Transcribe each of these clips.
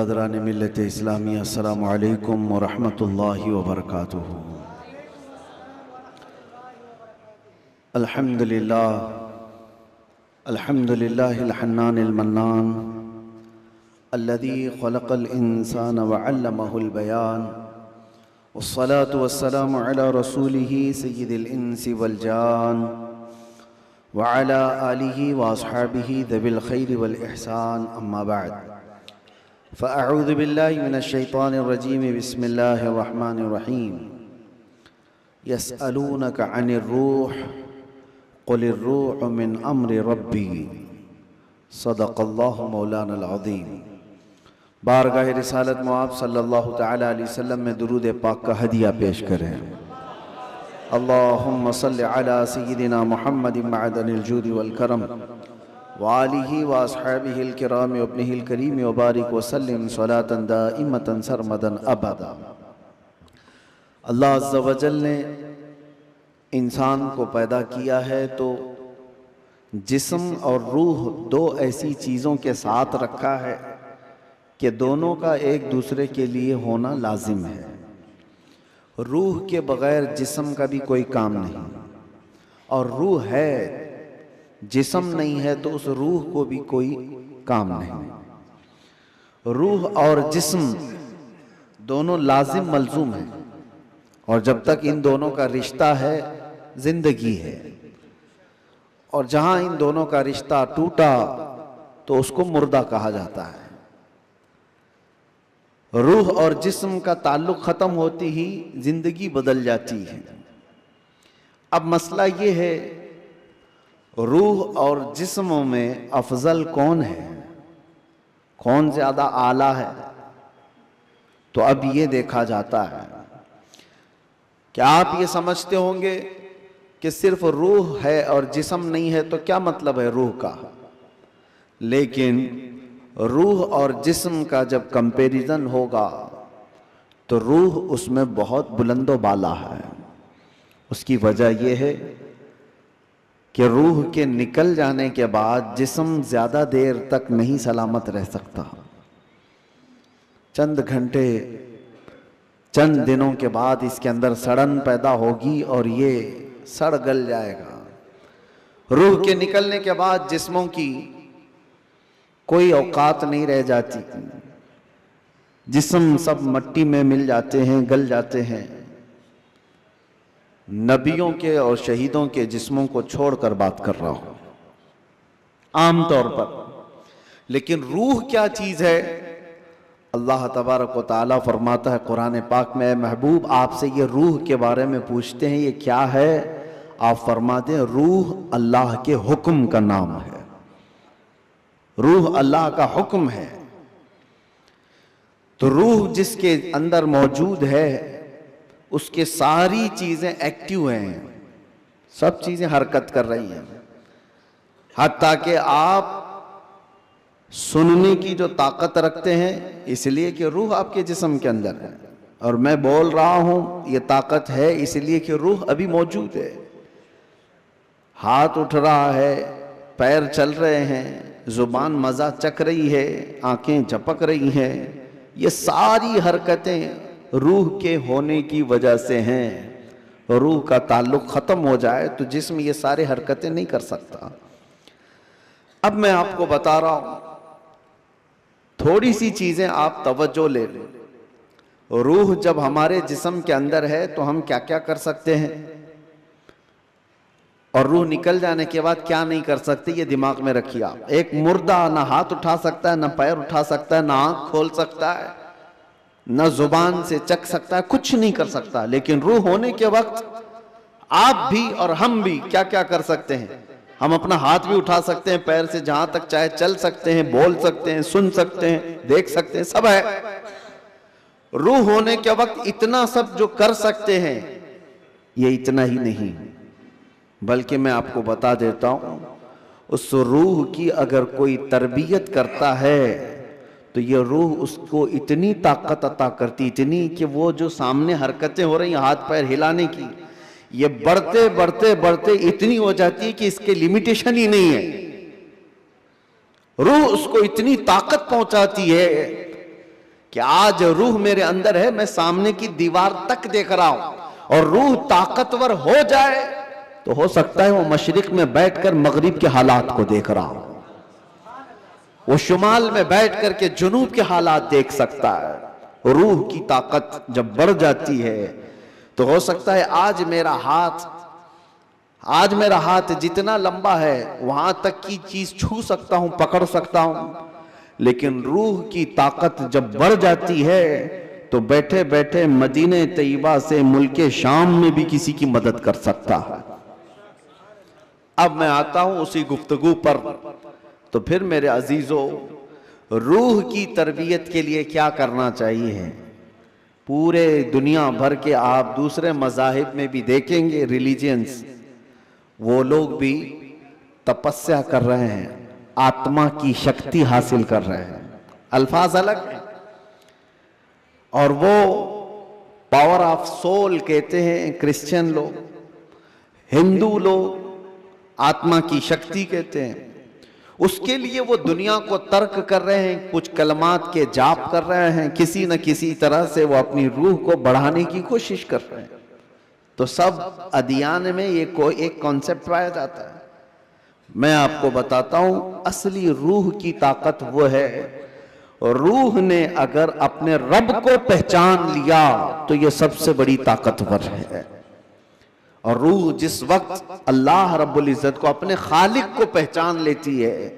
बरदरान मिल्लत इस्लामी अस्सलामु अलैकुम व रहमतुल्लाहि व बरकातुहू। अल्हम्दुलिल्लाह अल्हम्दुलिल्लाहिल हन्नानिल मन्नान अल्लज़ी ख़लक़ल इंसान व अल्लमहुल बयान वस्सलातु वस्सलामु अला रसूलिही सय्यिदिल इंसी वल जान व अला आलिही व अस्हाबिही ज़विल खैरि वल इहसान अम्मा बअद। फ़अऊज़ु बिल्लाहि मिनश शैतानिर रजीम बिस्मिल्लाहिर रहमानिर रहीम। यसअलूनका अनिर रूह क़ुलिर रूह मिन अम्रि रब्बी सदक़ल्लाहु मौलानल अज़ीम। बारगाह रिसालत में आप सल्लल्लाहु तआला अलैहि वसल्लम में दुरूद पाक का हदिया पेश करें। अल्लाहुम्मा सल्लि अला सय्यिदिना मुहम्मदिन मअदनिल जूदि वल करम व आलिही व अस्हाबिहिल किराम व इब्निहिल करीम व बारिक व सल्लिम सलातन दाइमतन सरमदन अबदा। अल्लाह अज़्ज़ा व जल ने इंसान को पैदा किया है तो जिस्म और रूह दो ऐसी चीज़ों के साथ रखा है कि दोनों का एक दूसरे के लिए होना लाजिम है। रूह के बग़ैर जिस्म का भी कोई काम नहीं, और रूह है, जिस्म नहीं है तो उस रूह को भी कोई काम नहीं। रूह और जिस्म दोनों लाजिम मलजूम है, और जब तक इन दोनों का रिश्ता है जिंदगी है, और जहां इन दोनों का रिश्ता टूटा तो उसको मुर्दा कहा जाता है। रूह और जिस्म का ताल्लुक ख़त्म होती ही जिंदगी बदल जाती है। अब मसला ये है, रूह और जिस्म में अफजल कौन है, कौन ज़्यादा आला है? तो अब ये देखा जाता है। क्या आप ये समझते होंगे कि सिर्फ रूह है और जिस्म नहीं है, तो क्या मतलब है रूह का? लेकिन रूह और जिस्म का जब कंपैरिजन होगा तो रूह उसमें बहुत बुलंदो बाला है। उसकी वजह यह है कि रूह के निकल जाने के बाद जिस्म ज़्यादा देर तक नहीं सलामत रह सकता। चंद घंटे, चंद दिनों के बाद इसके अंदर सड़न पैदा होगी और ये सड़ गल जाएगा। रूह के निकलने के बाद जिस्मों की कोई औकात नहीं रह जाती। जिस्म सब मट्टी में मिल जाते हैं, गल जाते हैं। नबियों के और शहीदों के जिस्मों को छोड़कर बात कर रहा हूं आम तौर पर। लेकिन रूह क्या चीज है? अल्लाह तबारक व तआला फरमाता है कुरान पाक में, महबूब आपसे ये रूह के बारे में पूछते हैं, ये क्या है? आप फरमा दें, रूह अल्लाह के हुक्म का नाम है। रूह अल्लाह का हुक्म है। तो रूह जिसके अंदर मौजूद है उसके सारी चीजें एक्टिव हैं, सब चीजें हरकत कर रही हैं। हत्ता कि आप सुनने की जो ताकत रखते हैं इसलिए कि रूह आपके जिस्म के अंदर है, और मैं बोल रहा हूं ये ताकत है इसलिए कि रूह अभी मौजूद है। हाथ उठ रहा है, पैर चल रहे हैं, जुबान मज़ा चख रही है, आंखें झपक रही हैं, ये सारी हरकतें रूह के होने की वजह से हैं। रूह का ताल्लुक ख़त्म हो जाए तो जिस्म ये सारे हरकतें नहीं कर सकता। अब मैं आपको बता रहा हूं, थोड़ी सी चीज़ें आप तवज्जो ले लें। रूह जब हमारे जिस्म के अंदर है तो हम क्या क्या कर सकते हैं, और रूह निकल जाने के बाद क्या नहीं कर सकते, ये दिमाग में रखिए आप। एक मुर्दा ना हाथ उठा सकता है, ना पैर उठा सकता है, ना आंख खोल सकता है, ना जुबान से चख सकता है, कुछ नहीं कर सकता। लेकिन रूह होने के वक्त आप भी और हम भी क्या क्या कर सकते हैं? हम अपना हाथ भी उठा सकते हैं, पैर से जहां तक चाहे चल सकते हैं, बोल सकते हैं, सुन सकते हैं, देख सकते हैं, सब है। रूह होने के वक्त इतना सब जो कर सकते हैं, ये इतना ही नहीं, बल्कि मैं आपको बता देता हूं, उस रूह की अगर कोई तरबियत करता है तो ये रूह उसको इतनी ताकत अता करती, इतनी कि वो जो सामने हरकतें हो रही हाथ पैर हिलाने की, ये बढ़ते बढ़ते बढ़ते इतनी हो जाती है कि इसके लिमिटेशन ही नहीं है। रूह उसको इतनी ताकत पहुंचाती है कि आज रूह मेरे अंदर है, मैं सामने की दीवार तक देख रहा हूं, और रूह ताकतवर हो जाए तो हो सकता है वो मशरिक में बैठकर मगरिब के हालात को देख रहा हो, वो शुमाल में बैठ करके जुनूब के हालात देख सकता है। रूह की ताकत जब बढ़ जाती है तो हो सकता है आज मेरा हाथ जितना लंबा है वहां तक की चीज छू सकता हूं, पकड़ सकता हूं, लेकिन रूह की ताकत जब बढ़ जाती है तो बैठे बैठे मदीने तैयबा से मुल्के शाम में भी किसी की मदद कर सकता है। अब मैं आता हूं उसी गुफ्तगू पर। तो फिर मेरे अजीजों, रूह की तरबियत के लिए क्या करना चाहिए? पूरे दुनिया भर के आप दूसरे मज़ाहिब में भी देखेंगे, रिलीजियंस, वो लोग भी तपस्या कर रहे हैं, आत्मा की शक्ति हासिल कर रहे हैं। अल्फाज अलग है, और वो पावर ऑफ सोल कहते हैं क्रिश्चियन लोग, हिंदू लोग आत्मा की शक्ति कहते हैं। उसके लिए वो दुनिया को तर्क कर रहे हैं, कुछ कलमात के जाप कर रहे हैं, किसी न किसी तरह से वो अपनी रूह को बढ़ाने की कोशिश कर रहे हैं। तो सब अदियान में ये कोई एक कॉन्सेप्ट पाया जाता है। मैं आपको बताता हूं, असली रूह की ताकत वो है, रूह ने अगर अपने रब को पहचान लिया तो ये सबसे बड़ी ताकतवर है। और रूह जिस वक्त अल्लाह रब्बुल इज्जत को, अपने खालिक को पहचान लेती है,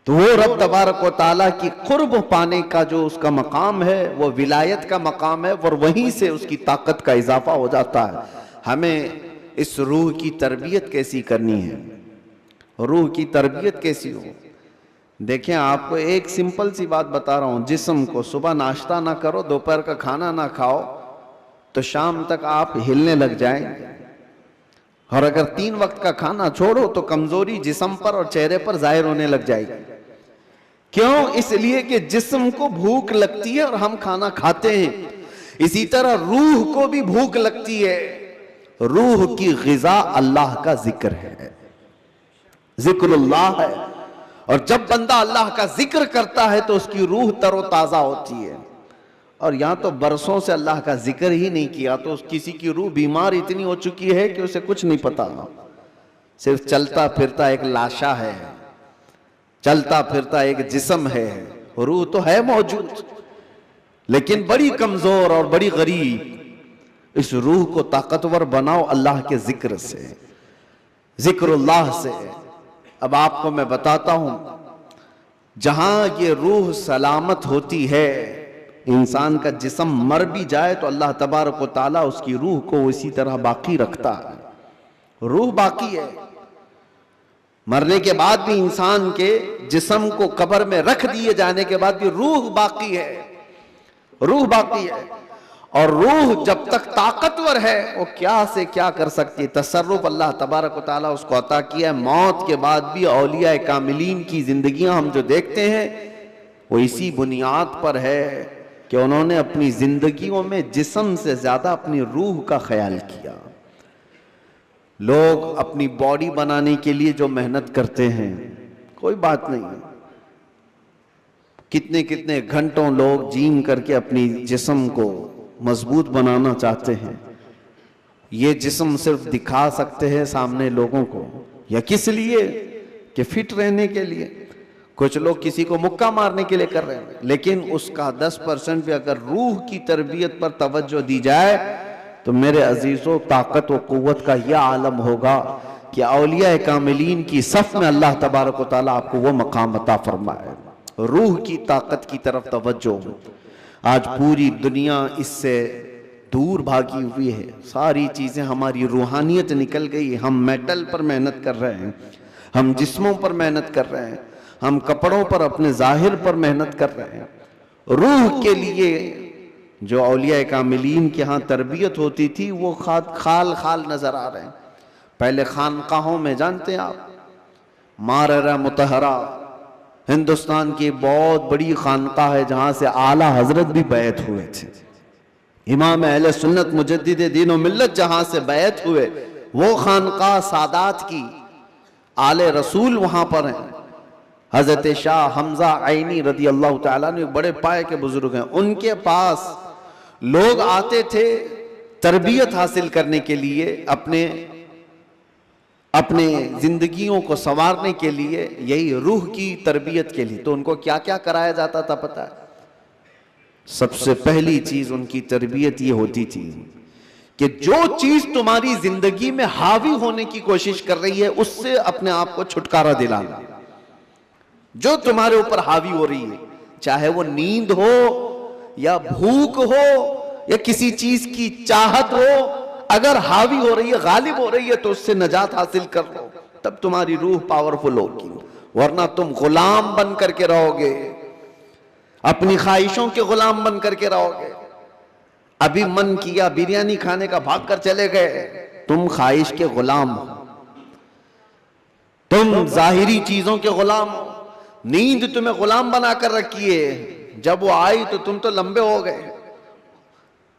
तो वो रब तबारक व तआला की कुर्ब पाने का जो उसका मकाम है वो विलायत का मकाम है, और वहीं से उसकी ताकत का इजाफा हो जाता है। हमें इस रूह की तरबियत कैसी करनी है, रूह की तरबियत कैसी हो? देखें, आपको एक सिंपल सी बात बता रहा हूं, जिस्म को सुबह नाश्ता ना करो, दोपहर का खाना ना खाओ, तो शाम तक आप हिलने लग जाएंगे। और अगर 3 वक्त का खाना छोड़ो तो कमजोरी जिस्म पर और चेहरे पर जाहिर होने लग जाएगी। क्यों? इसलिए कि जिस्म को भूख लगती है और हम खाना खाते हैं। इसी तरह रूह को भी भूख लगती है। रूह की ग़िज़ा अल्लाह का जिक्र है, जिक्रुल्लाह है। और जब बंदा अल्लाह का जिक्र करता है तो उसकी रूह तरोताजा होती है। और यहां तो बरसों से अल्लाह का जिक्र ही नहीं किया तो किसी की रूह बीमार इतनी हो चुकी है कि उसे कुछ नहीं पता, सिर्फ चलता फिरता एक लाशा है, चलता फिरता एक जिस्म है, रूह तो है मौजूद लेकिन बड़ी कमजोर और बड़ी गरीब। इस रूह को ताकतवर बनाओ अल्लाह के जिक्र से, जिक्रुल्लाह से। अब आपको मैं बताता हूं, जहां ये रूह सलामत होती है, इंसान का जिस्म मर भी जाए तो अल्लाह तबारक व तआला उसकी रूह को इसी तरह बाकी रखता है। रूह बाकी है, मरने के बाद भी इंसान के जिस्म को कब्र में रख दिए जाने के बाद भी रूह बाकी है, रूह बाकी है। और रूह जब तक ताकतवर है वो क्या से क्या कर सकती है। तसर्रुफ अल्लाह तबारक व तआला उसको अता किया है। मौत के बाद भी औलिया कामिलीन की जिंदगियां हम जो देखते हैं वो इसी बुनियाद पर है कि उन्होंने अपनी जिंदगियों में जिस्म से ज्यादा अपनी रूह का ख्याल किया। लोग अपनी बॉडी बनाने के लिए जो मेहनत करते हैं, कोई बात नहीं, कितने कितने घंटों लोग जिम करके अपनी जिस्म को मजबूत बनाना चाहते हैं। ये जिस्म सिर्फ दिखा सकते हैं सामने लोगों को, या किस लिए? कि फिट रहने के लिए। कुछ लोग किसी को मुक्का मारने के लिए कर रहे हैं, लेकिन उसका 10% भी अगर रूह की तरबियत पर तवज्जो दी जाए तो मेरे अजीजों, ताकत व कुव्वत का यह आलम होगा कि औलिया कामिलीन की सफ में अल्लाह तबारक व तआला आपको वो मकाम अता फरमाए। रूह की ताकत की तरफ तवज्जो। आज पूरी दुनिया इससे दूर भागी हुई है, सारी चीजें, हमारी रूहानियत निकल गई। हम मेटल पर मेहनत कर रहे हैं, हम जिस्मों पर मेहनत कर रहे हैं, हम कपड़ों पर, अपने जाहिर पर मेहनत कर रहे हैं। रूह के लिए जो औलिया कामिलीन के यहाँ तरबियत होती थी वो खाल खाल नजर आ रहे हैं। पहले खानकाहों में, जानते हैं आप, माररा मुतहरा हिंदुस्तान की बहुत बड़ी खानकाह है जहां से आला हजरत भी बैत हुए थे। इमाम अहले सुन्नत मुजद्दिद दीन व मिल्लत जहां से बैत हुए, वो खानकाह सादात की, आले रसूल वहां पर हैं। हजरत शाह हमजा आइनी रदी अल्लाह ताला ने बड़े पाए के बुजुर्ग हैं, उनके पास लोग आते थे तरबियत हासिल करने के लिए, अपने जिंदगियों को संवारने के लिए, यही रूह की तरबियत के लिए। तो उनको क्या क्या कराया जाता था पता है? सबसे पहली चीज उनकी तरबियत ये होती थी कि जो चीज तुम्हारी जिंदगी में हावी होने की कोशिश कर रही है उससे अपने आप को छुटकारा दिलाना। जो तुम्हारे ऊपर हावी हो रही है, चाहे वो नींद हो या भूख हो या किसी चीज की चाहत हो, अगर हावी हो रही है, गालिब हो रही है, तो उससे नजात हासिल कर लो, तब तुम्हारी रूह पावरफुल होगी। वरना तुम गुलाम बन करके रहोगे, अपनी ख्वाहिशों के गुलाम बन करके रहोगे। अभी मन किया बिरयानी खाने का, भाग कर चले गए, तुम ख्वाहिश के गुलाम हो, तुम जाहिरी चीजों के गुलाम हो। नींद तुम्हें गुलाम बनाकर रखी है, जब वो आई तो तुम तो लंबे हो गए।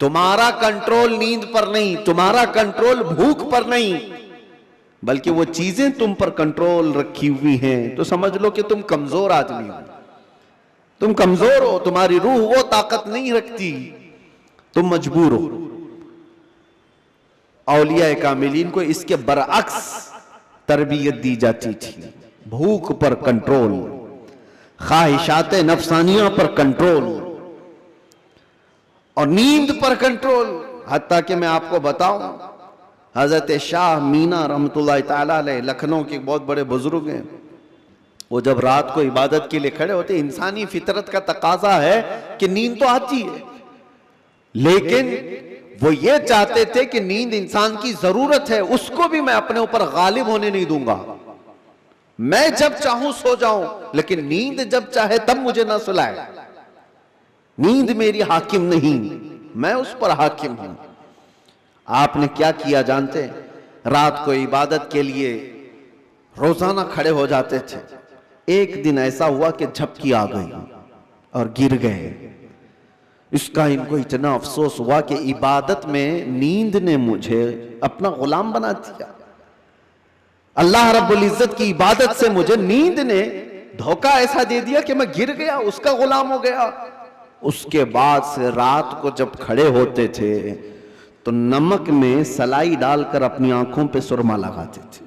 तुम्हारा कंट्रोल नींद पर नहीं, तुम्हारा कंट्रोल भूख पर नहीं, बल्कि वो चीजें तुम पर कंट्रोल रखी हुई हैं। तो समझ लो कि तुम कमजोर आदमी हो, तुम कमजोर हो, तुम्हारी रूह वो ताकत नहीं रखती, तुम मजबूर हो। औलिया कामिलीन को इसके बरअक्स तरबियत दी जाती थी। भूख पर कंट्रोल, ख्वाहिशात नफसानिया पर कंट्रोल और नींद पर कंट्रोल। हत्ता कि मैं आपको बताऊं, हजरत शाह मीना रहमतुल्लाह ताला अलैह लखनऊ के बहुत बड़े बुजुर्ग हैं, वो जब रात को इबादत के लिए खड़े होते, इंसानी फितरत का तकाजा है कि नींद तो आती है, लेकिन वो ये चाहते थे कि नींद इंसान की जरूरत है, उसको भी मैं अपने ऊपर गालिब होने नहीं दूंगा। मैं जब चाहूं सो जाऊं, लेकिन नींद जब चाहे तब मुझे ना सुलाए। नींद मेरी हाकिम नहीं, मैं उस पर हाकिम हूं। आपने क्या किया जानते हैं? रात को इबादत के लिए रोजाना खड़े हो जाते थे। एक दिन ऐसा हुआ कि झपकी आ गई और गिर गए। इसका इनको इतना अफसोस हुआ कि इबादत में नींद ने मुझे अपना गुलाम बना दिया। अल्लाह रब्बुल इज्जत की इबादत से मुझे नींद ने धोखा ऐसा दे दिया कि मैं गिर गया, उसका गुलाम हो गया। उसके बाद से रात को जब खड़े होते थे तो नमक में सलाई डालकर अपनी आंखों पे सुरमा लगाते थे,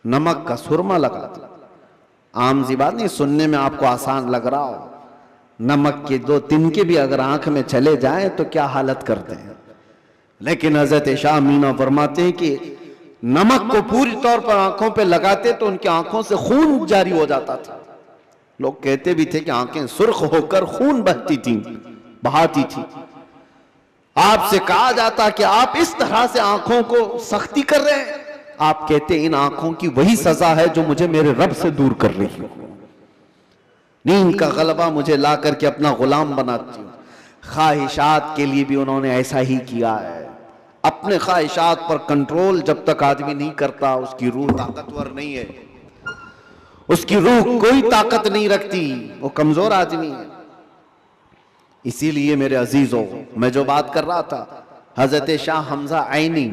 नमक का सुरमा लगाते। आम सी बात नहीं, सुनने में आपको आसान लग रहा हो, नमक के 2 तिनके भी अगर आंख में चले जाएं तो क्या हालत करते हैं। लेकिन हजरत शाह मीना फरमाते हैं कि नमक को पूरी तौर पर आंखों पे लगाते तो उनकी आंखों से खून जारी हो जाता था। लोग कहते भी थे कि आंखें सुर्ख होकर खून बहती थी, बहाती थी। आपसे कहा जाता कि आप इस तरह से आंखों को सख्ती कर रहे हैं, आप कहते इन आंखों की वही सजा है जो मुझे मेरे रब से दूर कर रही है। नींद का गलबा मुझे ला करके अपना गुलाम बनाती हूं। ख्वाहिशात के लिए भी उन्होंने ऐसा ही किया है। अपने ख्वाहिशात पर कंट्रोल जब तक आदमी नहीं करता, उसकी रूह ताकतवर नहीं है, उसकी रूह कोई ताकत नहीं रखती, वो कमजोर आदमी है। इसीलिए मेरे अजीजों, मैं जो बात कर रहा था, हजरत शाह हमजा आइनी,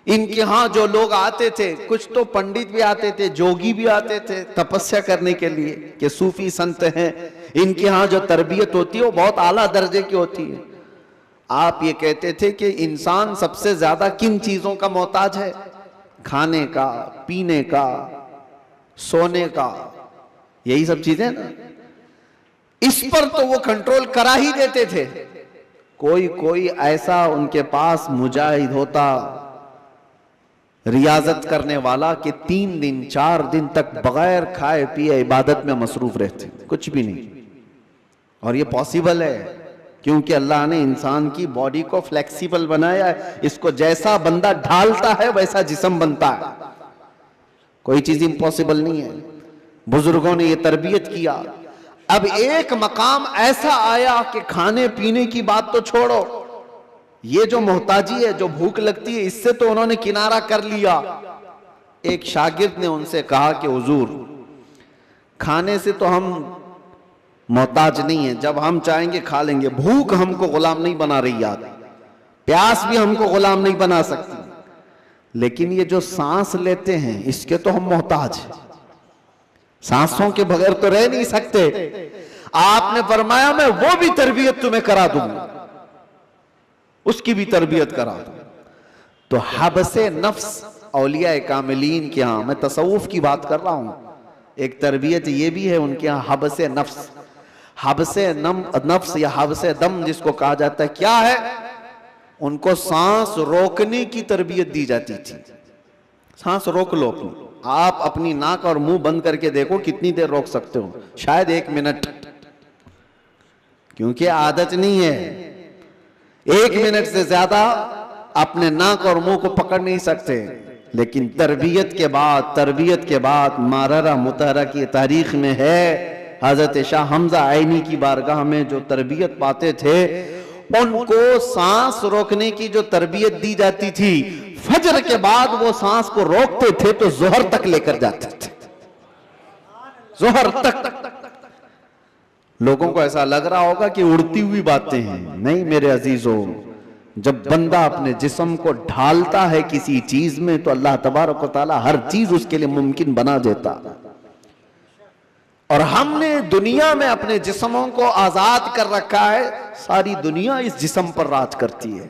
इनके यहां जो लोग आते थे, कुछ तो पंडित भी आते थे, जोगी भी आते थे तपस्या करने के लिए कि सूफी संत हैं। इनके यहां जो तरबियत होती है वो बहुत आला दर्जे की होती है। आप ये कहते थे कि इंसान सबसे ज्यादा किन चीजों का मोहताज है? खाने का, पीने का, सोने का, यही सब चीजें ना। इस पर तो वो कंट्रोल करा ही देते थे। कोई कोई ऐसा उनके पास मुजाहिद होता, रियाजत करने वाला, कि 3 दिन 4 दिन तक बगैर खाए पिए इबादत में मसरूफ रहते, कुछ भी नहीं। और ये पॉसिबल है क्योंकि अल्लाह ने इंसान की बॉडी को फ्लेक्सिबल बनाया है। इसको जैसा बंदा ढालता है वैसा जिस्म बनता है, कोई चीज इम्पॉसिबल नहीं है। बुजुर्गों ने ये तरबियत किया। अब एक मकाम ऐसा आया कि खाने पीने की बात तो छोड़ो, ये जो मोहताजी है, जो भूख लगती है, इससे तो उन्होंने किनारा कर लिया। एक शागिर्द ने उनसे कहा कि हुजूर, खाने से तो हम मोहताज नहीं है, जब हम चाहेंगे खा लेंगे, भूख हमको गुलाम नहीं बना रही याद, प्यास भी हमको गुलाम नहीं बना सकती, लेकिन ये जो सांस लेते हैं इसके तो हम मोहताज हैं। सांसों के बगैर तो रह नहीं सकते। आपने फरमाया मैं वो भी तरबियत तुम्हें करा दूंगा, उसकी भी तरबियत करा दूं। तो हबसे नफ्स औलिया कामिलीन के यहां, मैं तसव्वुफ की बात कर रहा हूं, एक तरबियत ये भी है उनके यहां हबसे नफ्स। हबसे नफ्स या हबसे दम जिसको कहा जाता है, क्या है? उनको सांस रोकने की तरबियत दी जाती थी। सांस रोक लो अपनी, आप अपनी नाक और मुंह बंद करके देखो कितनी देर रोक सकते हो, शायद 1 मिनट, क्योंकि आदत नहीं है। 1 मिनट से ज्यादा अपने नाक और मुंह को पकड़ नहीं सकते। लेकिन तरबियत के बाद माररा मुतहरा की तारीख में है, हजरत शाह हमजा आईनी की बारगाह में जो तरबियत पाते थे, उनको सांस रोकने की जो तरबियत दी जाती थी, फजर के बाद वो सांस को रोकते थे तो जोहर तक लेकर जाते थे, जोहर तक। लोगों को ऐसा लग रहा होगा कि उड़ती हुई बातें हैं, नहीं मेरे अजीजों, जब बंदा अपने जिस्म को ढालता है किसी चीज में तो अल्लाह तबारक व तआला हर चीज उसके लिए मुमकिन बना देता। और हमने दुनिया में अपने जिस्मों को आजाद कर रखा है, सारी दुनिया इस जिस्म पर राज करती है,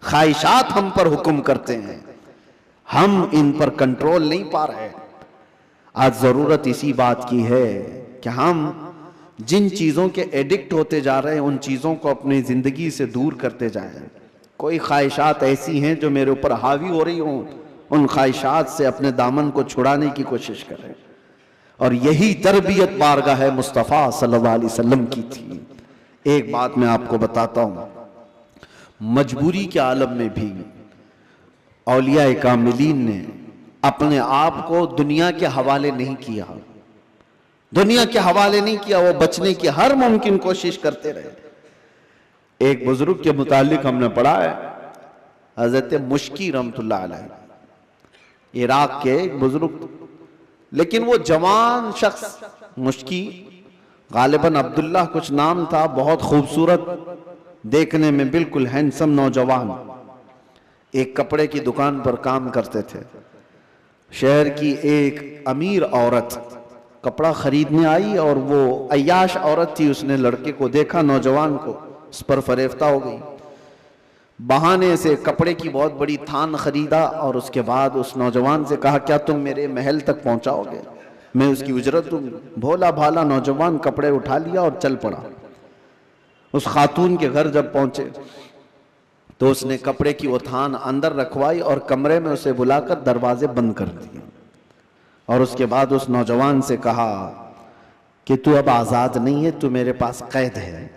ख्वाहिशात हम पर हुक्म करते हैं, हम इन पर कंट्रोल नहीं पा रहे। आज जरूरत इसी बात की है कि हम जिन चीजों के एडिक्ट होते जा रहे हैं उन चीजों को अपनी जिंदगी से दूर करते जाएं। कोई ख्वाहिशात ऐसी हैं जो मेरे ऊपर हावी हो रही हों, उन ख्वाहिशात से अपने दामन को छुड़ाने की कोशिश करें। और यही तरबियत बारगाह है मुस्तफ़ा सल्लल्लाहु अलैहि वसल्लम की थी। एक बात मैं आपको बताता हूं, मजबूरी के आलम में भी औलिया कामिलीन ने अपने आप को दुनिया के हवाले नहीं किया, दुनिया के हवाले नहीं किया, वो बचने की हर मुमकिन कोशिश करते रहे। एक बुजुर्ग के मुतालिक हमने पढ़ा है, हजरत मुश्की रहमतुल्लाह अलैह, इराक के एक बुजुर्ग, लेकिन वो जवान शख्स, मुश्की गालिबन अब्दुल्लाह कुछ नाम था, बहुत खूबसूरत, देखने में बिल्कुल हैंडसम नौजवान, एक कपड़े की दुकान पर काम करते थे। शहर की एक अमीर औरत कपड़ा खरीदने आई और वो अय्याश औरत थी, उसने लड़के को देखा, नौजवान को, उस पर फरेफ्ता हो गई। बहाने से कपड़े की बहुत बड़ी थान खरीदा और उसके बाद उस नौजवान से कहा क्या तुम मेरे महल तक पहुंचाओगे, मैं उसकी उजरत दूंगी। भोला भाला नौजवान कपड़े उठा लिया और चल पड़ा। उस खातून के घर जब पहुंचे तो उसने कपड़े की वो थान अंदर रखवाई और कमरे में उसे बुलाकर दरवाजे बंद कर दिए और उसके बाद उस नौजवान से कहा कि तू अब आजाद नहीं है, तू मेरे पास कैद है,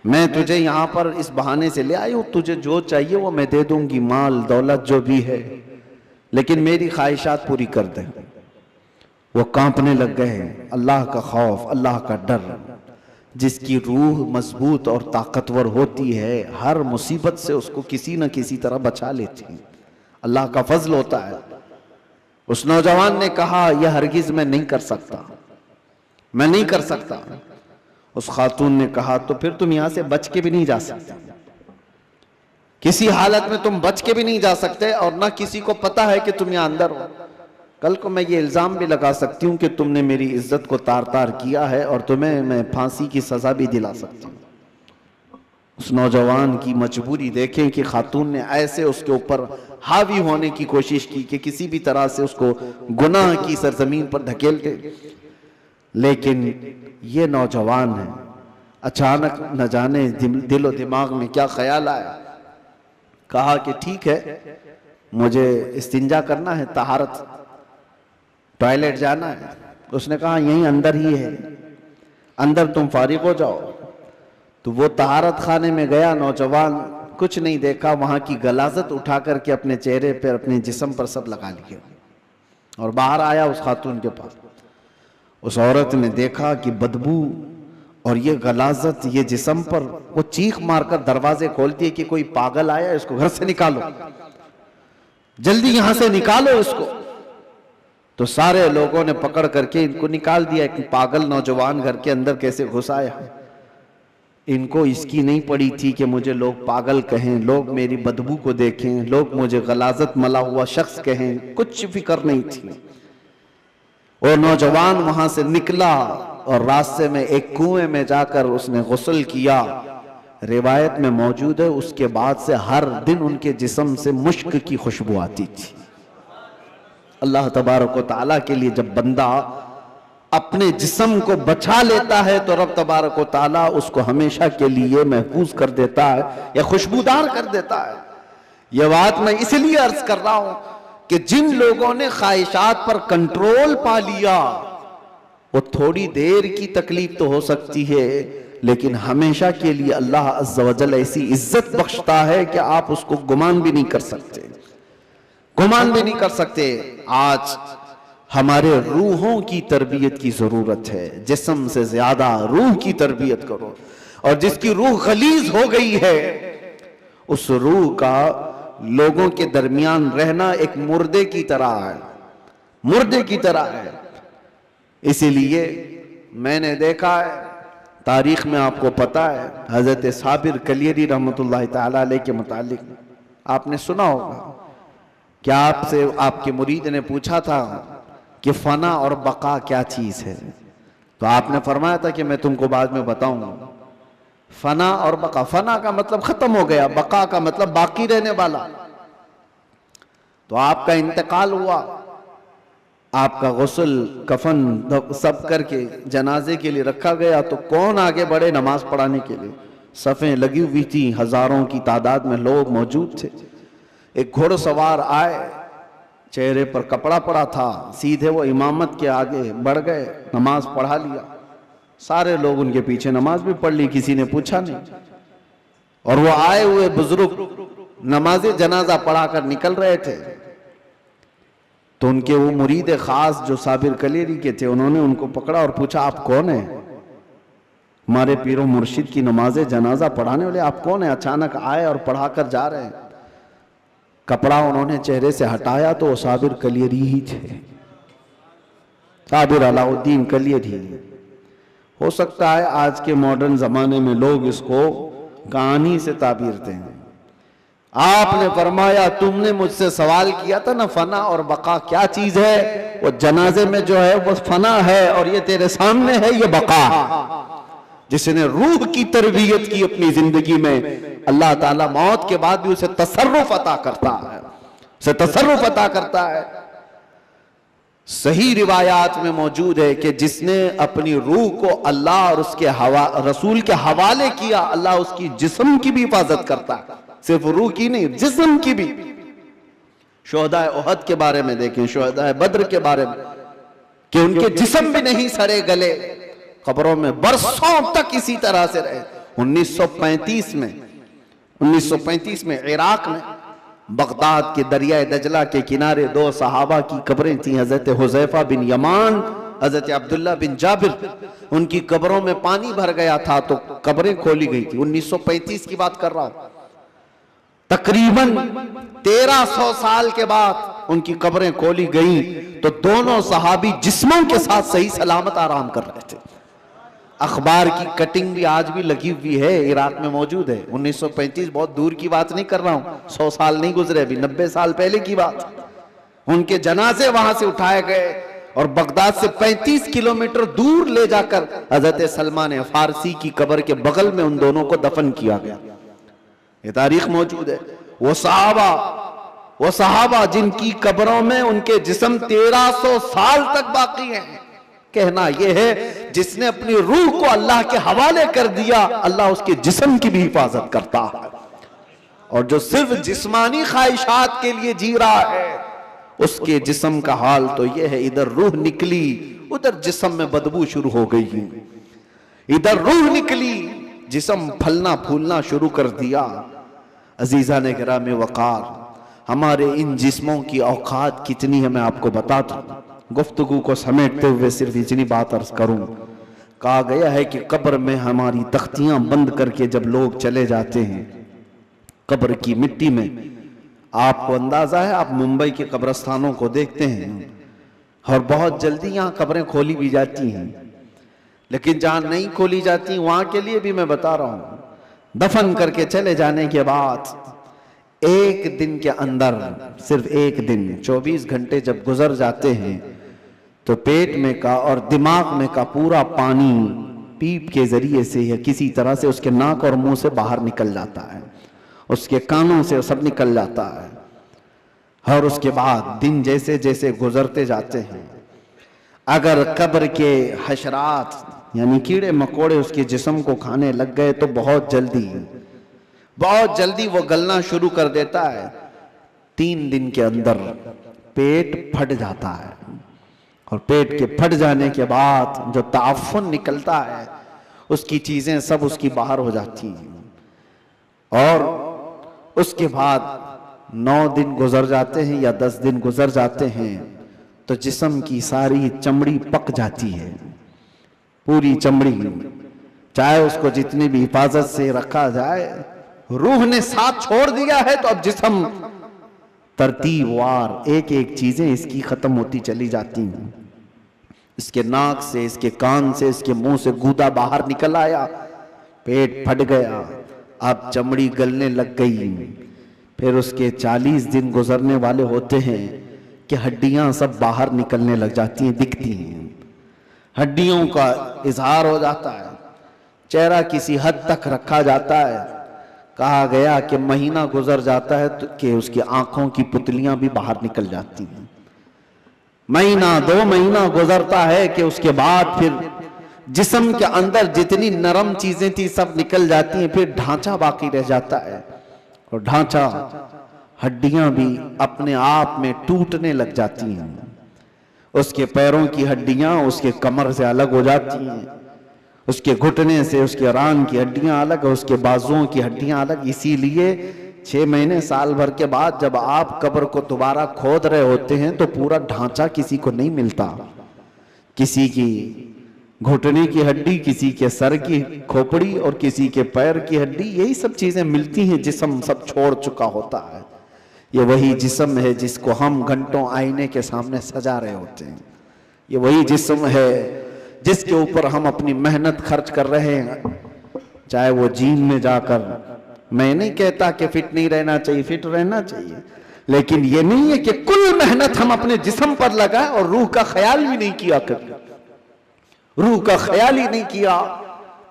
मैं तुझे यहां पर इस बहाने से ले आई हूं, तुझे जो चाहिए वो मैं दे दूंगी, माल दौलत जो भी है, लेकिन मेरी ख्वाहिशात पूरी कर दे। वो कांपने लग गए। अल्लाह का खौफ, अल्लाह का डर, जिसकी रूह मजबूत और ताकतवर होती है, हर मुसीबत से उसको किसी न किसी तरह बचा लेती है, अल्लाह का फजल होता है। उस नौजवान ने कहा यह हरगिज मैं नहीं कर सकता, मैं नहीं कर सकता। उस खातून ने कहा तो फिर तुम यहां से बच के भी नहीं जा सकते, किसी हालत में तुम बच के भी नहीं जा सकते और ना किसी को पता है कि तुम यहां अंदर हो। कल को मैं ये इल्जाम भी लगा सकती हूं कि तुमने मेरी इज्जत को तार तार किया है और तुम्हें मैं फांसी की सजा भी दिला सकती हूं। उस नौजवान की मजबूरी देखें कि खातून ने ऐसे उसके ऊपर हावी होने की कोशिश की कि किसी भी तरह से उसको गुनाह की सरजमीन पर धकेलते। लेकिन ये नौजवान है, अचानक न जाने दिलो दिमाग में क्या ख्याल आया, कहा कि ठीक है मुझे इस्तिंजा करना है, तहारत, टॉयलेट जाना है। उसने कहा यहीं अंदर ही है, अंदर तुम फारिग हो जाओ। तो वो तहारत खाने में गया, नौजवान कुछ नहीं देखा, वहां की गलाजत उठा करके अपने चेहरे पर, अपने जिस्म पर सब लगा लिया और बाहर आया उस खातून के पास। उस औरत ने देखा कि बदबू और ये गलाजत ये जिस्म पर, वो चीख मारकर दरवाजे खोलती है कि कोई पागल आया, इसको घर से निकालो, जल्दी यहां से निकालो इसको। तो सारे लोगों ने पकड़ करके इनको निकाल दिया। एक पागल नौजवान घर के अंदर कैसे घुस आया। इनको इसकी नहीं पड़ी थी कि मुझे लोग पागल कहें, लोग मेरी बदबू को देखें, लोग मुझे गलाजत मला हुआ शख्स कहें, कुछ फिक्र नहीं थी। वो नौजवान वहां से निकला और रास्ते में एक कुएं में जाकर उसने गुस्ल किया। रिवायत में मौजूद है उसके बाद से हर दिन उनके जिस्म से मुश्क की खुशबू आती थी। अल्लाह तबारक व तआला के लिए जब बंदा अपने जिस्म को बचा लेता है तो रब तबारक व तआला उसको हमेशा के लिए महफूज कर देता है या खुशबूदार कर देता है। यह बात मैं इसलिए अर्ज कर रहा हूं कि जिन लोगों ने ख्वाहिशात पर कंट्रोल पा लिया वो थोड़ी देर की तकलीफ तो हो सकती है, लेकिन हमेशा के लिए अल्लाह अज़्ज़ा वजल ऐसी इज्जत बख्शता है कि आप उसको गुमान भी नहीं कर सकते, गुमान भी नहीं कर सकते। आज हमारे रूहों की तरबियत की जरूरत है, जिस्म से ज्यादा रूह की तरबियत करो। और जिसकी रूह खलीज हो गई है उस रूह का लोगों के दरमियान रहना एक मुर्दे की तरह है, मुर्दे की तरह है। इसीलिए मैंने देखा है तारीख में, आपको पता है हजरत साबिर कलियरी रहमतुल्लाह ताला अलैह के मुतालिक आपने सुना होगा कि आपसे आपके मुरीद ने पूछा था कि फना और बका क्या चीज है, तो आपने फरमाया था कि मैं तुमको बाद में बताऊंगा। फना और बका, फना का मतलब खत्म हो गया, बका का मतलब बाकी रहने वाला। तो आपका इंतकाल हुआ, आपका गुस्ल कफन सब करके जनाजे के लिए रखा गया, तो कौन आगे बढ़े नमाज पढ़ाने के लिए? सफ़ें लगी हुई थी, हजारों की तादाद में लोग मौजूद थे। एक घोड़सवार आए, चेहरे पर कपड़ा पड़ा था, सीधे वो इमामत के आगे बढ़ गए, नमाज पढ़ा लिया। सारे लोग उनके पीछे नमाज भी पढ़ ली, किसी ने पूछा नहीं। और वो आए हुए बुजुर्ग नमाज जनाजा पढ़ाकर निकल रहे थे, तो उनके वो मुरीद खास जो साबिर कलेरी के थे, उन्होंने उनको पकड़ा और पूछा आप कौन है? हमारे पीरो मुर्शिद की नमाज जनाजा पढ़ाने वाले आप कौन है? अचानक आए और पढ़ाकर जा रहे हैं। कपड़ा उन्होंने चेहरे से हटाया तो वो साबिर कलियरी ही थे, साबिर अलाउद्दीन कलियरी। हो सकता है आज के मॉडर्न जमाने में लोग इसको कहानी से ताबीर दें। आपने फरमाया तुमने मुझसे सवाल किया था ना फना और बका क्या चीज है, वो जनाजे में जो है वो फना है और ये तेरे सामने है ये बका। जिसने रूह की तरबियत की अपनी जिंदगी में, अल्लाह ताला मौत के बाद भी उसे तसर्रुफ अता करता है, उसे तसर्रुफ अता करता है। सही रिवायात में मौजूद है कि जिसने अपनी रूह को अल्लाह और उसके रसूल के हवाले किया, अल्लाह उसकी जिस्म की भी हिफाजत करता है, सिर्फ रूह की नहीं जिस्म की भी। शुहदाए उहद के बारे में देखें, शुहदाए बद्र के बारे में, कि उनके जिस्म भी नहीं सड़े गले, कब्रों में बरसों तक इसी तरह से रहे। 1935 में इराक में बगदाद के दरिया दजला के किनारे दो सहाबा की कब्रें थी, हजरत हुज़ैफा बिन यमान, हजरत अब्दुल्ला बिन जाबिर। उनकी कब्रों में पानी भर गया था तो कब्रें खोली गई थी। 1935 की बात कर रहा हूं। तकरीबन 1300 साल के बाद उनकी कब्रें खोली गई तो दोनों सहाबी जिस्मों के साथ सही सलामत आराम कर रहे थे। अखबार की कटिंग भी आज भी लगी हुई है, इराक में मौजूद है। 1935 बहुत दूर की बात नहीं कर रहा हूं, 100 साल नहीं गुजरे, अभी 90 साल पहले की बात। उनके जनाजे वहां से उठाए गए और बगदाद से 35 किलोमीटर दूर ले जाकर हजरत सलमान फारसी की कब्र के बगल में उन दोनों को दफन किया गया। ये तारीख मौजूद है। वो सहाबा जिनकी कब्रों में उनके जिस्म 1300 साल तक बाकी हैं। कहना यह है जिसने अपनी रूह को अल्लाह के हवाले कर दिया, अल्लाह उसके जिस्म की भी हिफाजत करता है। और जो सिर्फ जिस्मानी ख्वाहिशात के लिए जी रहा है उसके जिस्म का हाल तो यह है, इधर रूह निकली उधर जिस्म में बदबू शुरू हो गई, इधर रूह निकली जिस्म फलना फूलना शुरू कर दिया। अजीजा ने गिरामे वकार, हमारे इन जिस्मों की औकात कितनी है मैं आपको बताता हूं। गुफ्तगू को समेटते हुए सिर्फ इतनी बात अर्ज करूं, कहा गया है कि कब्र में हमारी तख्तियां बंद करके जब लोग चले जाते हैं कब्र की मिट्टी में, आपको अंदाजा है, आप मुंबई के कब्रस्तानों को देखते हैं और बहुत जल्दी यहाँ कब्रें खोली भी जाती हैं, लेकिन जहां नहीं खोली जाती वहां के लिए भी मैं बता रहा हूं, दफन करके चले जाने के बाद एक दिन के अंदर, सिर्फ एक दिन, 24 घंटे जब गुजर जाते हैं तो पेट में का और दिमाग में का पूरा पानी पीप के जरिए से या किसी तरह से उसके नाक और मुंह से बाहर निकल जाता है, उसके कानों से सब निकल जाता है। और उसके बाद दिन जैसे जैसे गुजरते जाते हैं, अगर कब्र के हशरात यानी कीड़े मकोड़े उसके जिस्म को खाने लग गए तो बहुत जल्दी वो गलना शुरू कर देता है। 3 दिन के अंदर पेट फट जाता है और पेट के फट जाने के बाद जो ताफुन निकलता है उसकी चीजें सब उसकी बाहर हो जाती हैं। और उसके बाद 9 दिन गुजर जाते हैं या 10 दिन गुजर जाते हैं तो जिस्म की सारी चमड़ी पक जाती है, पूरी चमड़ी, चाहे उसको जितनी भी हिफाजत से रखा जाए, रूह ने साथ छोड़ दिया है तो अब जिस्म तरतीबवार एक एक चीजें इसकी खत्म होती चली जाती हैं। इसके नाक से, इसके कान से, इसके मुंह से गूदा बाहर निकल आया, पेट फट गया, अब चमड़ी गलने लग गई। फिर उसके 40 दिन गुजरने वाले होते हैं कि हड्डियां सब बाहर निकलने लग जाती हैं, दिखती हैं, हड्डियों का इजहार हो जाता है, चेहरा किसी हद तक रखा जाता है। कहा गया कि महीना गुजर जाता है तो कि उसकी आंखों की पुतलियां भी बाहर निकल जाती हैं। महीना 2 महीना गुजरता है कि उसके बाद फिर जिस्म के अंदर जितनी नरम चीजें थी सब निकल जाती हैं, फिर ढांचा बाकी रह जाता है और ढांचा, हड्डियां भी अपने आप में टूटने लग जाती हैं। उसके पैरों की हड्डियां उसके कमर से अलग हो जाती हैं, उसके घुटने से उसके रान की हड्डियां अलग, उसके बाजुओं की हड्डियां अलग। इसीलिए 6 महीने साल भर के बाद जब आप कब्र को दोबारा खोद रहे होते हैं तो पूरा ढांचा किसी को नहीं मिलता, किसी की घुटने की हड्डी, किसी के सर की खोपड़ी और किसी के पैर की हड्डी, यही सब चीजें मिलती हैं। जिस्म सब छोड़ चुका होता है। ये वही जिस्म है जिसको हम घंटों आईने के सामने सजा रहे होते हैं। ये वही जिस्म है जिसके ऊपर हम अपनी मेहनत खर्च कर रहे हैं, चाहे वो जिम में जाकर। मैं नहीं कहता कि फिट नहीं रहना चाहिए, फिट रहना चाहिए, लेकिन ये नहीं है कि कुल मेहनत हम अपने जिस्म पर लगाए और रूह का ख्याल भी नहीं किया, कभी रूह का ख्याल ही नहीं किया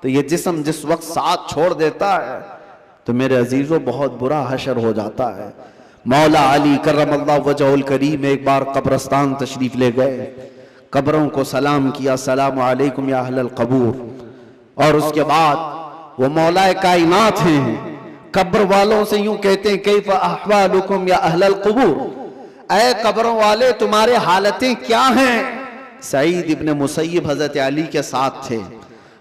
तो ये जिस्म जिस वक्त साथ छोड़ देता है तो मेरे अजीजों बहुत बुरा हशर हो जाता है। मौला अली करमल्लाहु वजहुल करीम एक बार कब्रस्तान तशरीफ ले गए, कब्रों को सलाम किया, सलाम अलैकुम या अहलल कबूर। और उसके बाद वो मौलाए कायनात हैं, कब्र वालों से यूं कहते हैं, कैफ अहवालुकुम या अहलल कबूर, ऐ कब्रों वाले तुम्हारे हालतें क्या हैं। सईद इब्ने मुसय्यब हजरत अली के साथ थे।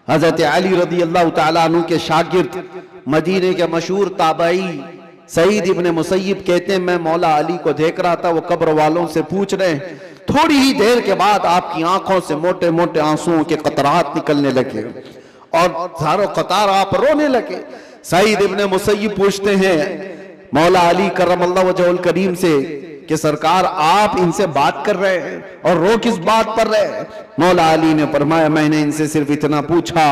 हजरत अली रदी अल्लाह तआला अन्हु के शागिर्द, मदीने के मशहूर ताबई सईद इब्ने मुसय्यब कहते हैं, मैं मौला अली को देख रहा था, वो कब्र वालों से पूछ रहे हैं। थोड़ी ही देर के बाद आपकी आंखों से मोटे मोटे आंसुओं के कतरात निकलने लगे और धारो कतार आप रोने लगे। सईद इब्ने मुसय्यब पूछते हैं मौला अली करमल्लाहु वजहुल करीम से कि सरकार आप इनसे बात कर रहे हैं और रो किस बात पर रहे हैं। मौला अली ने फरमाया, मैंने इनसे सिर्फ इतना पूछा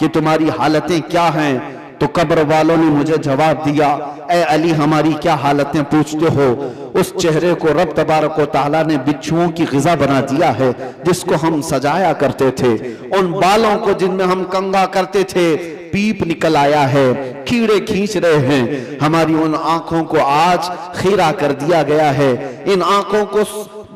कि तुम्हारी हालतें क्या हैं, तो कब्र वालों ने मुझे जवाब दिया, ए अली हमारी क्या हालतें पूछते हो। उस चेहरे को रब तबारक व तआला ने बिच्छुओं की ग़िज़ा बना दिया है जिसको हम सजाया करते थे, उन बालों को जिनमें हम कंघा करते थे पीप निकल आया है, कीड़े खींच रहे हैं। हमारी उन आंखों को आज खीरा कर दिया गया है, इन आंखों को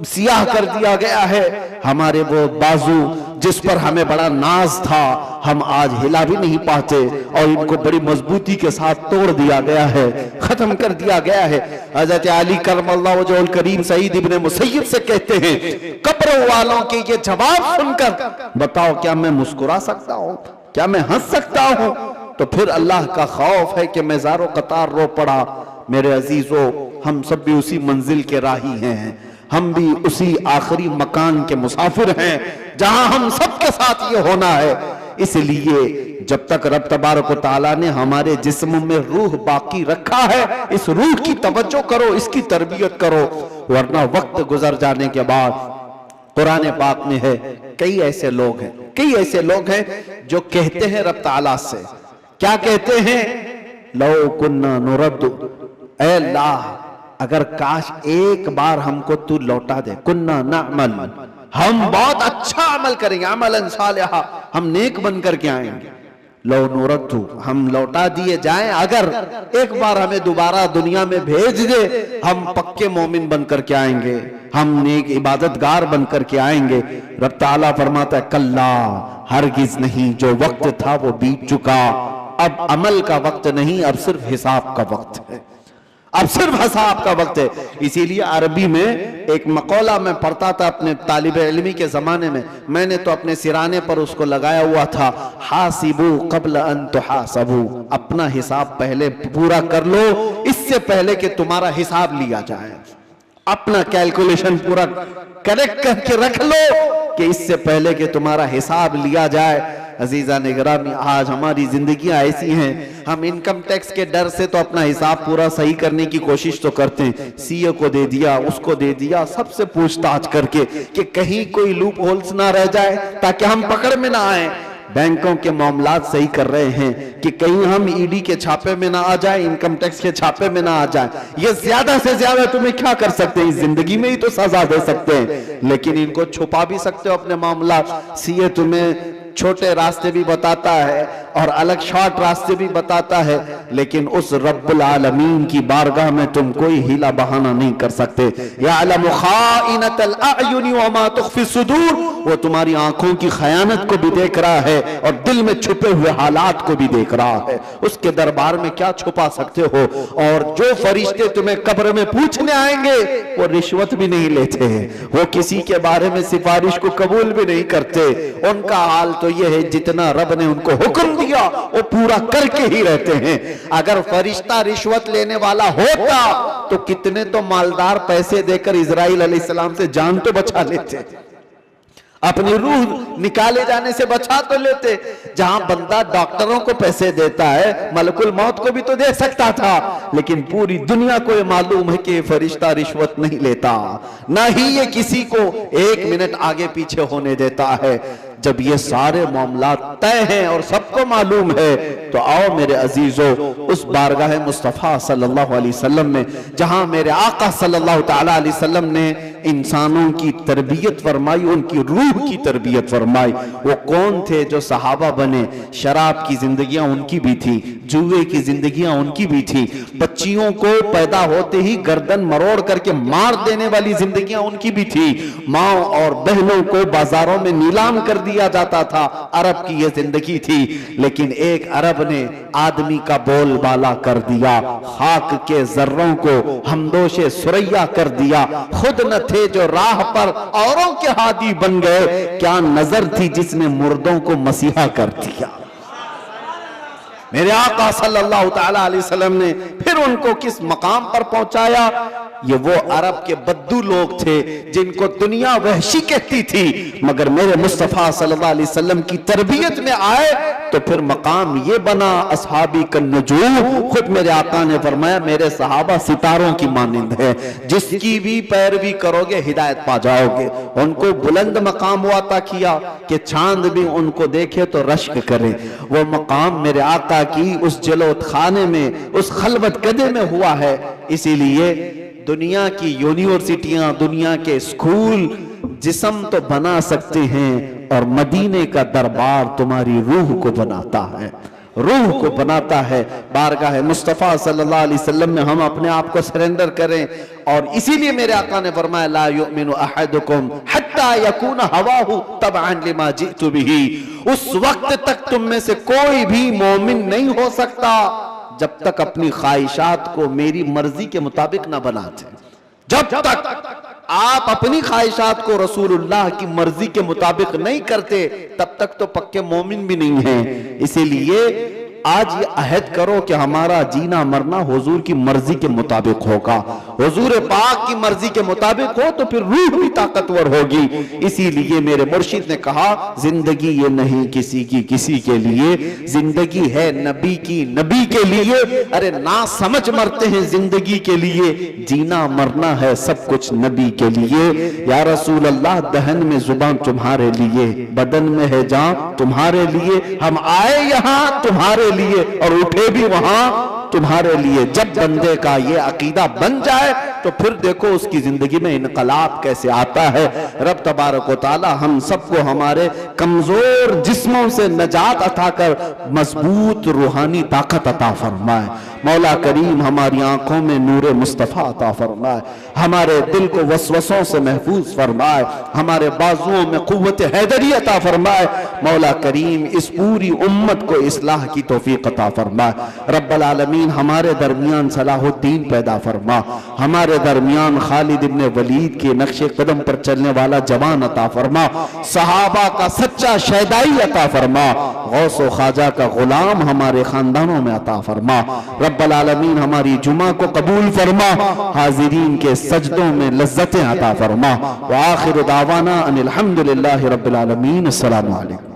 सियाह कर दिया गया है। हमारे वो बाजू जिस पर हमें बड़ा नाज था हम आज हिला भी नहीं पाते और इनको बड़ी मजबूती के साथ तोड़ दिया गया है, खत्म कर दिया गया है। हजरत अली करमल्लाहु वजहुल करीम सईद इब्ने मुसय्यब से कहते हैं, कब्र वालों के ये जवाब सुनकर बताओ क्या मैं मुस्कुरा सकता हूँ, क्या मैं हंस सकता हूँ। तो फिर अल्लाह का खौफ है कि मैं ज़ारो कतार रो पड़ा। मेरे अजीजों, हम सब भी उसी मंजिल के राही हैं, हम भी उसी आखिरी मकान के मुसाफिर हैं जहां हम सबके साथ ये होना है। इसलिए जब तक रब तबारक व तआला ने हमारे जिस्म में रूह बाकी रखा है, इस रूह की तवज्जो करो, इसकी तरबियत करो, वरना वक्त गुजर जाने के बाद कुरान पाक में है कई ऐसे लोग हैं जो कहते हैं रब तआला से, क्या कहते हैं, लौ कुन्ना नुरद्दु, ऐ अल्लाह अगर काश एक बार हमको तू लौटा दे, कुन्ना नअमल, हम बहुत अच्छा अमल करेंगे, अमलन सालिहा, हम नेक बन करके आएंगे। लो नूरतु, हम लौटा दिए जाएं, अगर एक बार हमें दोबारा दुनिया में भेज दे, हम पक्के मोमिन बन करके आएंगे, हम नेक इबादतगार बन करके आएंगे। रब ताला फरमाता है कल्ला, हरगिज नहीं, जो वक्त था वो बीत चुका, अब अमल का वक्त नहीं, अब सिर्फ हिसाब का वक्त है, अब सिर्फ हिसाब का वक्त है। इसीलिए अरबी में एक मकौला मैं पढ़ता था अपने तालिबे इल्मी के जमाने में, मैंने तो अपने सिराने पर उसको लगाया हुआ था, हासिबू कब्ल अन तुहासबू, अपना हिसाब पहले पूरा कर लो, इससे पहले कि तुम्हारा हिसाब लिया जाए। अपना कैलकुलेशन पूरा करेक्ट करके रख लो कि इससे पहले कि तुम्हारा हिसाब लिया जाए। अजीजा निगरानी, आज हमारी जिंदगियां ऐसी हैं, हम इनकम टैक्स के डर से तो अपना हिसाब पूरा सही करने की कोशिश तो करते हैं, सीए को दे दिया, उसको दे दिया, सबसे पूछताछ करके कि कहीं कोई लूप होल्स ना रह जाए ताकि हम पकड़ में ना आए। बैंकों के मामलात सही कर रहे हैं कि कहीं हम ईडी के छापे में ना आ जाए, इनकम टैक्स के छापे में ना आ जाए। ये ज्यादा से ज्यादा तुम्हें क्या कर सकते हैं, इस जिंदगी में ही तो सजा दे सकते हैं, लेकिन इनको छुपा भी सकते हो अपने मामलात। सीए तुम्हें छोटे रास्ते भी बताता है और अलग शॉर्ट रास्ते भी बताता है, लेकिन उस रब्बुल आलमीन की बारगाह में तुम कोई हीला बहाना नहीं कर सकते। यअलमु खाइनतल अयुनि व मा तुख्फी सुदूर, वो तुम्हारी आंखों की खयानत को भी देख रहा है और दिल में छुपे हुए हालात को भी देख रहा है। उसके दरबार में क्या छुपा सकते हो। और जो फरिश्ते तुम्हें कब्र में पूछने आएंगे वो रिश्वत भी नहीं लेते हैं, वो किसी के बारे में सिफारिश को कबूल भी नहीं करते। उनका हाल तो ये है, जितना रब ने उनको हुक्म दिया वो पूरा करके ही रहते हैं। अगर फरिश्ता रिश्वत लेने वाला होता तो कितने तो मालदार पैसे देकर इजराइल अलैहिस्सलाम से जान तो बचा लेते, अपनी रूह निकाले जाने से बचा तो लेते। जहां बंदा डॉक्टरों को पैसे देता है, मलकुल मौत को भी तो दे सकता था, लेकिन पूरी दुनिया को ये मालूम है कि फरिश्ता रिश्वत नहीं लेता, ना ही ये किसी को एक मिनट आगे पीछे होने देता है। जब ये सारे मामला तय हैं और सबको मालूम है, तो आओ मेरे अजीजों उस बारगाह मुस्तफ़ा सल्लल्लाहु अलैहि वसल्लम में, जहां मेरे आका सल्लल्लाहु ताला अलैहि वसल्लम ने इंसानों की तरबियत फरमाई, उनकी रूह की तरबियत फरमाई। वो कौन थे जो सहाबा बने? शराब की जिंदगियां उनकी भी थी, जुए की जिंदगियां उनकी भी थी, बच्चियों को पैदा होते ही गर्दन मरोड़ करके मार देने वाली जिंदगियां उनकी भी थी, माँ और बहनों को बाजारों में नीलाम कर दिया जाता था, अरब की यह जिंदगी थी। लेकिन एक अरब ने आदमी का बोलबाला कर दिया, खाक के जर्रों को हमदोशे सुरैया कर दिया। खुद न थे जो राह पर औरों के हादी बन गए, क्या नजर थी जिसने मुर्दों को मसीहा कर दिया। मेरे आका सल्लल्लाहु ताला अलैहि वसल्लम ने फिर उनको किस मकाम पर पहुंचाया। ये वो अरब के बद्दू लोग थे जिनको दुनिया वहशी कहती थी, मगर मेरे मुस्तफ़ा सल्लल्लाहु अलैहि वसल्लम की तरबियत में आए तो फिर मकाम ये बना असहाबी कन्नुजूम। खुद मेरे आका ने फरमाया मेरे सहाबा सितारों की मानिंद है, जिसकी भी पैरवी करोगे हिदायत पा जाओगे। उनको बुलंद मकाम हुआ था किया कि चांद भी उनको देखे तो रश्क करे। वो मकाम मेरे आका की उस जलोत खाने में, उस खलवत कदे में हुआ है। इसीलिए दुनिया की यूनिवर्सिटियां, दुनिया के स्कूल जिस्म तो बना सकते हैं और मदीने का दरबार तुम्हारी रूह को बनाता है, रूह को बनाता है। बारगाह मुस्तफ़ा सल्लल्लाहु अलैहि वसल्लम में हम अपने आप को सरेंडर करें। और इसीलिए मेरे आका ने फरमाया ला युमिनु अहदुकुम हत्ता यकून हवाहु तबअन लिमा जितु बिही। उस वक्त तक तुम में से कोई भी मोमिन नहीं हो सकता जब तक अपनी ख्वाहिशात को मेरी मर्जी के मुताबिक ना बनाते। जब तक आप अपनी ख्वाहिशात को रसूलुल्लाह की मर्जी के मुताबिक नहीं करते, तब तक तो पक्के मोमिन भी नहीं हैं। इसीलिए आज ये अहद करो कि हमारा जीना मरना हुजूर की मर्जी के मुताबिक होगा। हुजूर पाक की मर्जी के मुताबिक हो तो फिर रूह भी ताकतवर होगी। इसीलिए मेरे मुर्शिद ने कहा जिंदगी ये नहीं किसी की किसी के लिए, जिंदगी है नबी की नबी के लिए। अरे ना समझ मरते हैं जिंदगी के लिए, जीना मरना है सब कुछ नबी के लिए। या रसूल अल्लाह दहन में जुबान तुम्हारे लिए, बदन में है जान तुम्हारे लिए। हम आए यहाँ तुम्हारे लिए और उठे भी वहां तुम्हारे लिए। जब बंदे का ये अकीदा बन जाए तो फिर देखो उसकी जिंदगी में इनकलाब कैसे आता है। रब तबारक व तआला हम सबको हमारे कमजोर जिस्मों से नजात अता कर मजबूत रूहानी ताकत अता फरमाए। मौला करीम हमारी आंखों में नूरे मुस्तफा अता फरमाए, हमारे दिल को वसवसों से महफूज फरमाए, हमारे बाजुओं में कुव्वत हैदरी अता फरमाए। मौला करीम इस पूरी उम्मत को इस्लाह की तौफीक अता फरमाए। रब्बल आलमीन हमारे दरमियान सलाहुद्दीन पैदा फरमा, हमारे दरमियान खालिद इब्ने वलीद के नक्शे कदम पर चलने वाला जवान अता फरमा, सहाबा का सच्चा शहदाई अता फरमा, गौस व ख्वाजा का गुलाम हमारे खानदानों में अता फरमा। रब्बल आलमीन हमारी जुमा को कबूल फरमा, हाजिरीन के सजदों में लज्जतें अता फरमा। व आखिर दावाना अनिल हम्दुलिल्लाहि रब्बिल आलमीन। अस्सलामु अलैकुम।